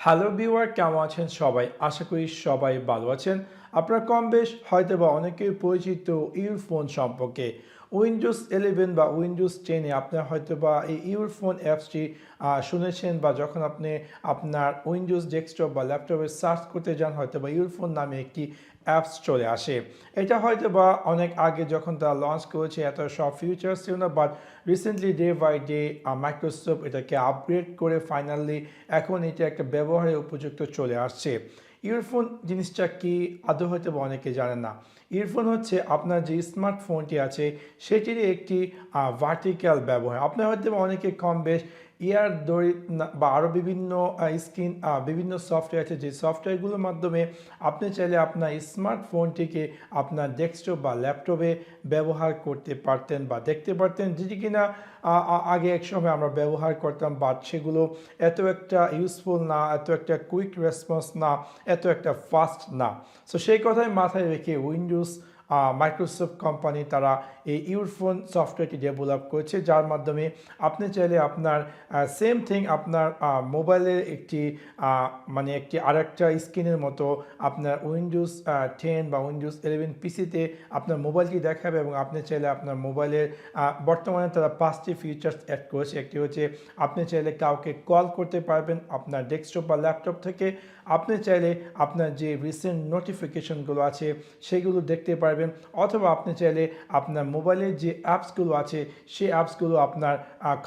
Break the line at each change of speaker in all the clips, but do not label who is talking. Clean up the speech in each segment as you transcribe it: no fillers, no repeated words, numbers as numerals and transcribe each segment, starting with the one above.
Hello viewer, কেমন আছেন সবাই? আশা করি সবাই ভালো আছেন। আপনারা কম বেশ হয়তোবা অনেকেই পরিচিত ইউরফোন সম্পর্কে। উইন্ডোজ 11 বা উইন্ডোজ 10 এ আপনারা হয়তোবা এই ইউরফোন অ্যাপসটি শুনেছেন, বা যখন আপনি আপনার উইন্ডোজ ডেস্কটপ বা ল্যাপটপে সার্চ করতে যান হয়তোবা ইউরফোন নামে একটি অ্যাপস চলে আসে। এটা হয়তোবা অনেক আগে যখন তারা লঞ্চ করেছে এত সব ফিচার্স ছিল না, but recently day by day Microsoft এটাকে আপগ্রেড করে ফাইনালি এখন এটা একটা ব্যবহারের উপযুক্ত চলে আসছে। ইয়ারফোন জিনিসটা কি আদৌ হয়তো অনেকে জানেন না। ইয়ারফোন হচ্ছে আপনার যে স্মার্টফোনটি আছে সেটিরই একটি ভার্টিক্যাল ব্যবহার। আপনার হয়তো অনেকে কম বেশ ইয়ার দড়ি বা আরও বিভিন্ন স্ক্রিন বিভিন্ন সফটওয়্যার আছে, যে সফটওয়্যারগুলোর মাধ্যমে আপনি চাইলে আপনার স্মার্টফোনটিকে আপনার ডেস্কটপ বা ল্যাপটপে ব্যবহার করতে পারতেন বা দেখতে পারতেন, যেটি কিনা আগে এক সময় আমরা ব্যবহার করতাম, বাট সেগুলো এত একটা ইউজফুল না, এত একটা কুইক রেসপন্স না, এত একটা ফাস্ট না। সো সেই কথাই মাথায় রেখে উইন্ডোজ মাইক্রোসফট কোম্পানি তারা এই ইউরফোন সফটওয়্যারটি ডেভেলপ করেছে, যার মাধ্যমে আপনি চাইলে আপনার সেম থিং আপনার মোবাইলের একটি মানে একটি আরেকটা স্ক্রিনের মতো আপনার উইন্ডোজ 10 বা উইন্ডোজ 11 পিসিতে আপনার মোবাইলটি দেখাবে, এবং আপনি চাইলে আপনার মোবাইলের বর্তমানে তারা 5টি ফিচার্স অ্যাড করেছে। একটি হচ্ছে আপনি চাইলে কাউকে কল করতে পারবেন আপনার ডেস্কটপ বা ল্যাপটপ থেকে। আপনি চাইলে আপনার যে রিসেন্ট নোটিফিকেশনগুলো আছে সেগুলো দেখতে পারবেন, অথবা আপনি চাইলে আপনার মোবাইলের যে অ্যাপসগুলো আছে সেই অ্যাপসগুলো আপনার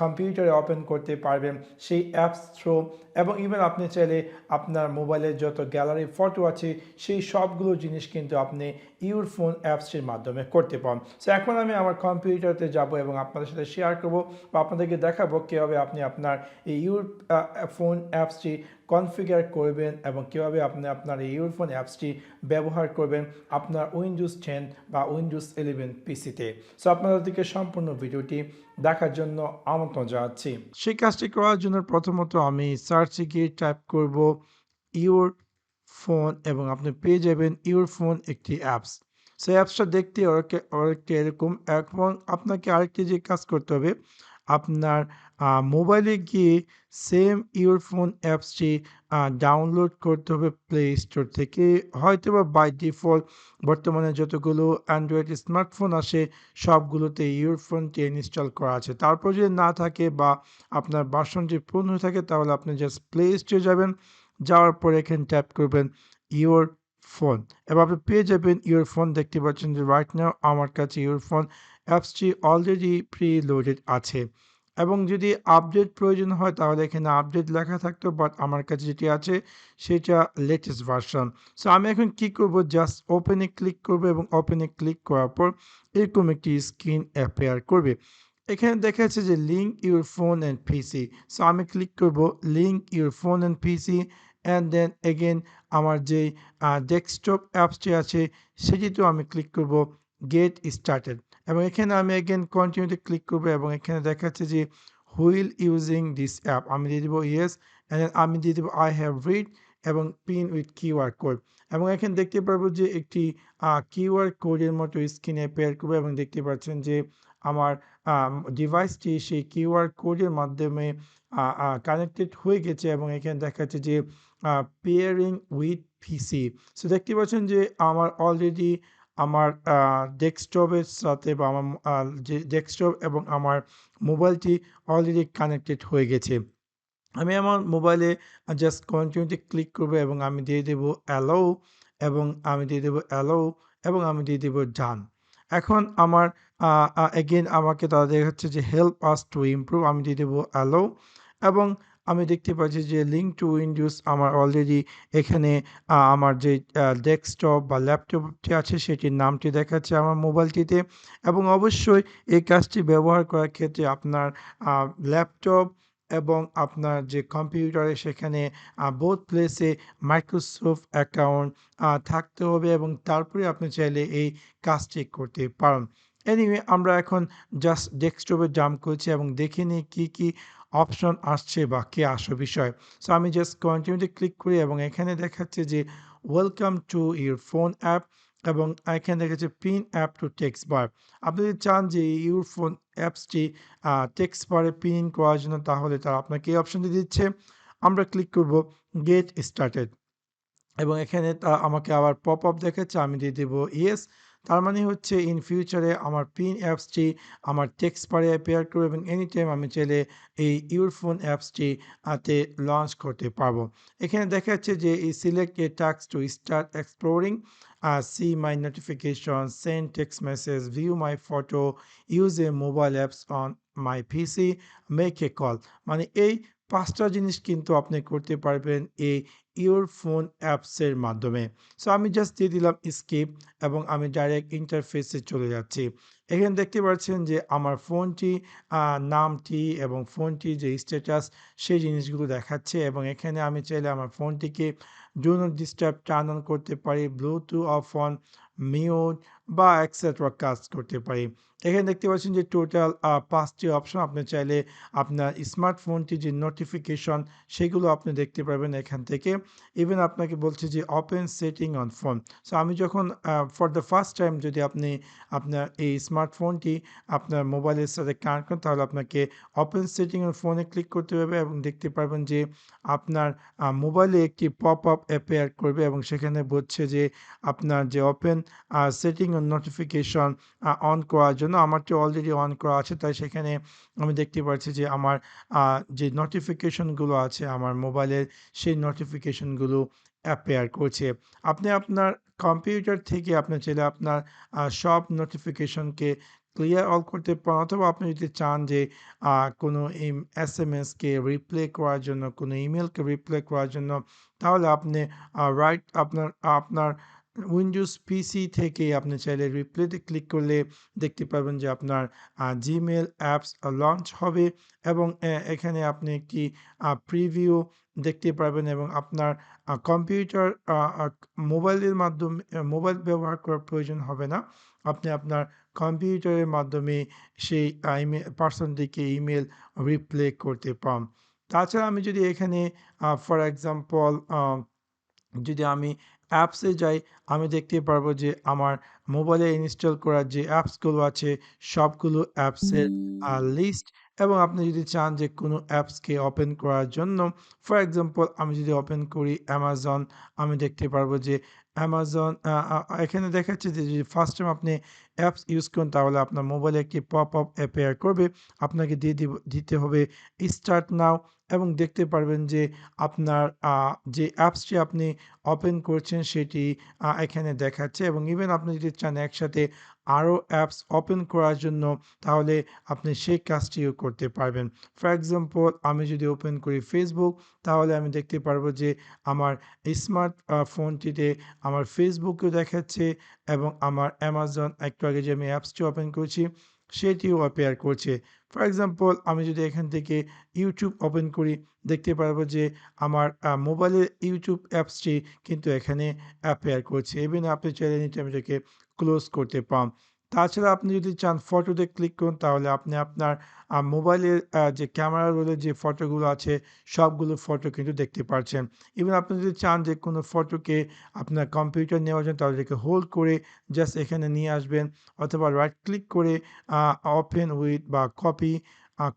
কম্পিউটারে ওপেন করতে পারবেন সেই অ্যাপস থ্রু, এবং ইভেন আপনি চাইলে আপনার মোবাইলের যত গ্যালারি ফটো আছে সেই সবগুলো জিনিস কিন্তু আপনি ইউরফোন অ্যাপসটির মাধ্যমে করতে পারেন। সো এখন আমি আমার কম্পিউটারতে যাব এবং আপনাদের সাথে শেয়ার করব বা আপনাদেরকে দেখাবো কীভাবে আপনি আপনার এই ফোন অ্যাপসটি কনফিগার করবেন এবং কীভাবে আপনি আপনার এই ইউরফোন অ্যাপসটি ব্যবহার করবেন আপনার উইন্ডোজ 10 বা উইন্ডোজ 11 পিসিতে। সো আপনাদেরকে সম্পূর্ণ ভিডিওটি দেখার জন্য আমন্ত্রণ জানাচ্ছি। সেই কাজটি করার জন্য প্রথমত আমি সার্চে গিয়ে টাইপ করব ইউর ফোন, এবং আপনি পেয়ে যাবেন ইউর ফোন একটি অ্যাপস। সো অ্যাপসটা দেখতে অনেকটা এরকম। এখন আপনাকে আরেকটি যে কাজ করতে হবে, আপনার মোবাইলে গিয়ে সেম ইয়ারফোন অ্যাপসটি ডাউনলোড করতে হবে প্লে স্টোর থেকে। হয়তোবা বাই ডিফল্ট বর্তমানে যতগুলো অ্যান্ড্রয়েড স্মার্টফোন আসে সবগুলোতে ইয়ারফোনটি ইনস্টল করা আছে। তারপর যদি না থাকে বা আপনার ভার্সনটি পূর্ণ হয়ে থাকে তাহলে আপনি জাস্ট প্লে স্টোরে যাবেন, যাওয়ার পরে এখানে ট্যাপ করবেন ইওর ফোন, এবং আপনি পেয়ে যাবেন ইওর ফোন। দেখতে পাচ্ছেন যে রাইট নাও আমার কাছে ইওর ফোন অ্যাপসটি অলরেডি প্রি লোডেড আছে, এবং যদি আপডেট প্রয়োজন হয় তাহলে এখানে আপডেট লেখা থাকতো, বাট আমার কাছে যেটি আছে সেটা লেটেস্ট ভার্সন। সো আমি এখন কি করব, জাস্ট ওপেনে ক্লিক করব, এবং ওপেনে ক্লিক করার পর এরকম একটি স্ক্রিন অ্যাপিয়ার করবে। এখানে দেখা যাচ্ছে যে link your phone and PC. So আমি ক্লিক করব link your phone and PC, and then again আমার যেই ডেস্কটপ অ্যাপসটি আছে সেটিতেও আমি ক্লিক করব গেট স্টার্টেড, এবং এখানে আমি এগেন কন্টিনিউতে ক্লিক করব, এবং এখানে দেখাচ্ছে যে হুইল ইউজিং দিস অ্যাপ আমি দিয়ে দেবো ইয়েস, অ্যান্ড দেন আমি দিয়ে দেবো আই হ্যাভ রিড এবং পিন উইথ কিউআর কোড, এবং এখানে দেখতে পারবো যে একটি কিউআর কোডের মতো স্ক্রিনে অ্যাপিয়ার করবে, এবং দেখতে পাচ্ছেন যে আমার ডিভাইসটি সেই কিউআর কোডের মাধ্যমে কানেক্টেড হয়ে গেছে, এবং এখানে দেখাচ্ছে যে পেয়ারিং উইথ পিসি। সো দেখতে পাচ্ছেন যে আমার অলরেডি আমার ডেস্কটপের সাথে বা আমার যে ডেস্কটপ এবং আমার মোবাইলটি অলরেডি কানেক্টেড হয়ে গেছে। আমি আমার মোবাইলে জাস্ট কন্টিনিউতে ক্লিক করব, এবং আমি দিয়ে দেবো অ্যালাউ, এবং আমি দিয়ে দেবো অ্যালাউ, এবং আমি দিয়ে দেবো ডান। এখন আমার এগেইন আমাকে তারা দেখাচ্ছে যে হেল্প আস টু ইমপ্রুভ, আমি দিয়ে দেবো অ্যালাউ, এবং আমি দেখতে পাচ্ছি যে লিঙ্ক টু উইন্ডোজ আমার অলরেডি এখানে আমার যে ডেস্কটপ বা ল্যাপটপটি আছে সেটির নামটি দেখাচ্ছে আমার মোবাইলটিতে, এবং অবশ্যই এই কাজটি ব্যবহার করার ক্ষেত্রে আপনার ল্যাপটপ এবং আপনার যে কম্পিউটারে সেখানে বোথ প্লেসে মাইক্রোসফট অ্যাকাউন্ট থাকতে হবে, এবং তারপরে আপনি চাইলে এই কাজটি করতে পারেন। এনিওয়ে আমরা এখন জাস্ট ডেস্কটপে জাম্প করছি এবং দেখে নিই কী অপশন আসছে বা কী আসল বিষয়। সো আমি জাস্ট কন্টিনিউতে ক্লিক করি, এবং এখানে দেখাচ্ছে যে welcome to your phone app, এবং এখানে দেখাচ্ছে পিন অ্যাপ টু টেক্সট বার। আপনি যদি চান যে ইউর ফোন অ্যাপসটি টেক্সট বারে পিন করার জন্য, তাহলে তারা আপনাকে এই অপশনটি দিচ্ছে। আমরা ক্লিক করব গেট স্টার্টেড। এবং এখানে আমাকে আবার পপআপ দেখাচ্ছে, আমি দিয়ে দেব ইয়েস। তার মানে হচ্ছে ইন ফিউচারে আমার পিন অ্যাপসটি আমার টেক্সট বারে অ্যাপিয়ার করবে এবং এনিটাইম আমি চাইলে এই ইউরফোন অ্যাপসটি তে লঞ্চ করতে পারবো। এখানে দেখা যাচ্ছে যে এই select a task to start exploring, see my notification, send text message, view my photo, use a mobile apps on my PC, make a call. মানে এই ৫টা জিনিস কিন্তু আপনি করতে পারবেন এই ইউরফোন অ্যাপসের মাধ্যমে। সো আমি জাস্ট দিয়ে দিলাম স্কিপ এবং আমি ডাইরেক্ট ইন্টারফেসে চলে যাচ্ছি। এখানে দেখতে পাচ্ছেন যে আমার ফোনটি নামটি এবং ফোনটির যে স্ট্যাটাস সেই জিনিসগুলো দেখাচ্ছে এবং এখানে আমি চাইলে আমার ফোনটিকে do not disturb turn on করতে পারি, ব্লুটুথ অফ অন, মিউট বা এক্সেট্রা কাজ করতে পারি। এখানে দেখতে পাচ্ছেন যে টোটাল ৫টি অপশন। আপনি চাইলে আপনার স্মার্টফোনটি যে নোটিফিকেশন সেগুলো আপনি দেখতে পারবেন এখান থেকে। ইভেন আপনাকে বলছে যে open setting on phone. So আমি যখন ফর দ্য ফার্স্ট টাইম যদি আপনি আপনার এই স্মার্টফোনটি আপনার মোবাইলের সাথে কানেক্ট করেন তাহলে আপনাকে ওপেন সেটিং অন ফোনে ক্লিক করতে হবে এবং দেখতে পারবেন যে আপনার মোবাইলে একটি পপআপ অ্যাপিয়ার করবে এবং সেখানে বলছে যে আপনার যে open setting on notification on করার জন্য। আমারটি অলরেডি অন করা আছে, তাই সেখানে আমি দেখতে পাচ্ছি যে আমার যে নোটিফিকেশনগুলো আছে আমার মোবাইলের সেই নোটিফিকেশনগুলো অ্যাপিয়ার করছে। আপনি আপনার কম্পিউটার থেকে আপনি চাইলে আপনার সব নোটিফিকেশনকে ক্লিয়ার অল করতে পারেন অথবা আপনি যদি চান যে কোনো এসএমএসকে রিপ্লে করার জন্য, কোনো ইমেলকে রিপ্লে করার জন্য, তাহলে আপনি রাইট আপনার আপনার উইন্ডোজ পিসি থেকে আপনি চাইলে রিপ্লেতে ক্লিক করলে দেখতে পাবেন যে আপনার জিমেল অ্যাপস লঞ্চ হবে এবং এখানে আপনি একটি প্রিভিউ দেখতে পারবেন এবং আপনার কম্পিউটার মোবাইলের মাধ্যমে মোবাইল ব্যবহার করার প্রয়োজন হবে না। আপনি আপনার কম্পিউটারের মাধ্যমে সেই পার্সনটিকে ইমেল রিপ্লে করতে পারেন। তাছাড়া আমি যদি এখানে ফর এক্সাম্পল যদি আমি অ্যাপসে যাই, আমি দেখতে পারবো যে আমার মোবাইলে ইনস্টল করা যে অ্যাপসগুলো আছে সবগুলো অ্যাপসের লিস্ট। এবং আপনি যদি চান যে কোনো অ্যাপসকে ওপেন করার জন্য, ফর এক্সাম্পল আমি যদি ওপেন করি অ্যামাজন, আমি দেখতে পারবো যে অ্যামাজন এখানে দেখাচ্ছে যে যদি ফার্স্ট টাইম আপনি অ্যাপস ইউজ করেন তাহলে আপনার মোবাইলে একটি পপআপ অ্যাপিয়ার করবে। আপনাকে দিতে হবে স্টার্ট নাও এবং দেখতে পারবেন যে আপনার যে অ্যাপসটি আপনি ওপেন করছেন সেটি এখানে দেখাচ্ছে এবং ইভেন আপনি যদি চান একসাথে আরও অ্যাপস ওপেন করার জন্য তাহলে আপনি সেই কাজটিও করতে পারবেন। ফর এক্সাম্পল আমি যদি ওপেন করি ফেসবুক, তাহলে আমি দেখতে পারবো যে আমার স্মার্ট ফোনটিতে আমার ফেসবুকও দেখাচ্ছে এবং আমার অ্যামাজন একটু আগে যে আমি অ্যাপসটি ওপেন করছি সেটিও অ্যাপিয়ার করছে। ফর এক্সাম্পল আমি যদি এখান থেকে ইউটিউব ওপেন করি, দেখতে পারবো যে আমার মোবাইলের ইউটিউব অ্যাপসটি কিন্তু এখানে অ্যাপিয়ার করছে। ইভেন আপনি চাইলে এনিটাইম এটাকে ক্লোজ করতে পারেন। তাছাড়া আপনি যদি চান ফটোতে ক্লিক করুন তাহলে আপনি আপনার মোবাইলের যে ক্যামেরা রোলে যে ফটোগুলো আছে সবগুলো ফটো কিন্তু দেখতে পারছেন। ইভেন আপনি যদি চান যে কোনো ফটোকে আপনার কম্পিউটার নেওয়ার জন্য তাহলে এটাকে হোল্ড করে জাস্ট এখানে নিয়ে আসবেন অথবা রাইট ক্লিক করে ওপেন উইথ বা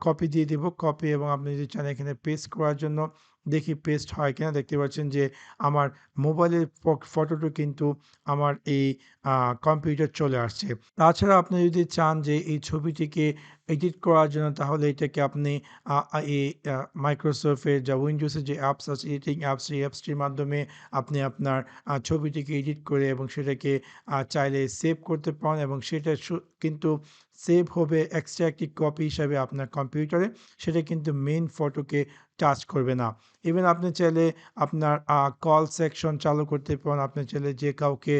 কপি দিয়ে দিব। কপি এবং আপনি যদি চান এখানে পেস্ট করার জন্য দেখি পেস্ট হয় কিনা। দেখতে পাচ্ছেন যে আমার মোবাইলের ফটোটা কিন্তু আমার এই কম্পিউটার চলে আসছে। তাছাড়া আপনি যদি চান যে এই ছবিটিকে এডিট করার জন্য তাহলে এটাকে আপনি আ আ এই মাইক্রোসফটের যা উইন্ডোজের যে অ্যাপস আছে এডিটিং অ্যাপস, এই অ্যাপসটির মাধ্যমে আপনি আপনার ছবিটিকে এডিট করে এবং সেটাকে চাইলে সেভ করতে পারেন এবং সেটা কিন্তু সেভ হবে এক্সট্রা একটি কপি হিসাবে আপনার কম্পিউটারে। সেটা কিন্তু মেইন ফটোকে টাচ করবে না। ইভেন আপনি চাইলে আপনার কল সেকশন চালু করতে পারেন। আপনি চাইলে যে কাউকে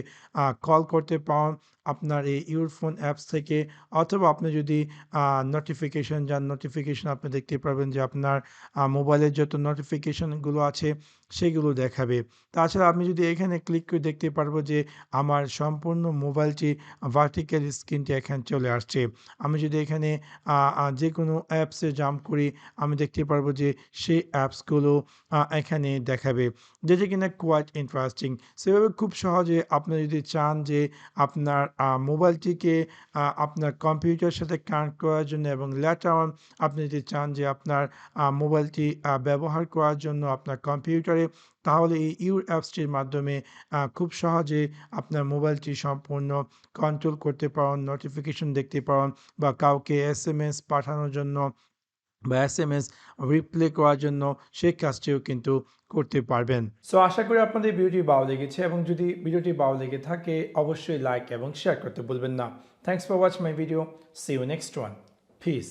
কল করতে পারেন আপনার এই ইউরফোন অ্যাপস থেকে অথবা আপনি যদি নোটিফিকেশন যান, নোটিফিকেশন আপনি দেখতে পারবেন যে আপনার মোবাইলের যত নোটিফিকেশনগুলো আছে সেগুলো দেখাবে। তাছাড়া আমি যদি এখানে ক্লিক করে দেখতে পারবো যে আমার সম্পূর্ণ মোবাইলটি ভার্টিক্যাল স্ক্রিনটি এখানে চলে আসছে। আমি যদি এখানে যেকোনো অ্যাপসে জাম্প করি আমি দেখতে পারবো যে সেই অ্যাপসগুলো এখানে দেখাবে, যেটা কিনা কোয়াইট ইন্টারেস্টিং। সেভাবে খুব সহজে আপনি যদি চান যে আপনার মোবাইলটিকে আপনার কম্পিউটারের সাথে কানেক্ট করার জন্য, এবং লেটার অন আপনি যদি চান যে আপনার মোবাইলটি ব্যবহার করার জন্য আপনার কম্পিউটারে, তাহলে এই ইউর অ্যাপসটির মাধ্যমে খুব সহজে আপনার মোবাইলটি সম্পূর্ণ কন্ট্রোল করতে পারেন, নোটিফিকেশন দেখতে পারেন, বা কাউকে এসএমএস পাঠানোর জন্য বা এসএমএস রিপ্লে করার জন্য সেই কাজটিও কিন্তু করতে পারবেন। সো আশা করি আপনাদের ভিডিওটি ভালো লেগেছে, এবং যদি ভিডিওটি ভালো লেগে থাকে অবশ্যই লাইক এবং শেয়ার করতে ভুলবেন না। Thanks for watch my video. See you next one. Piece.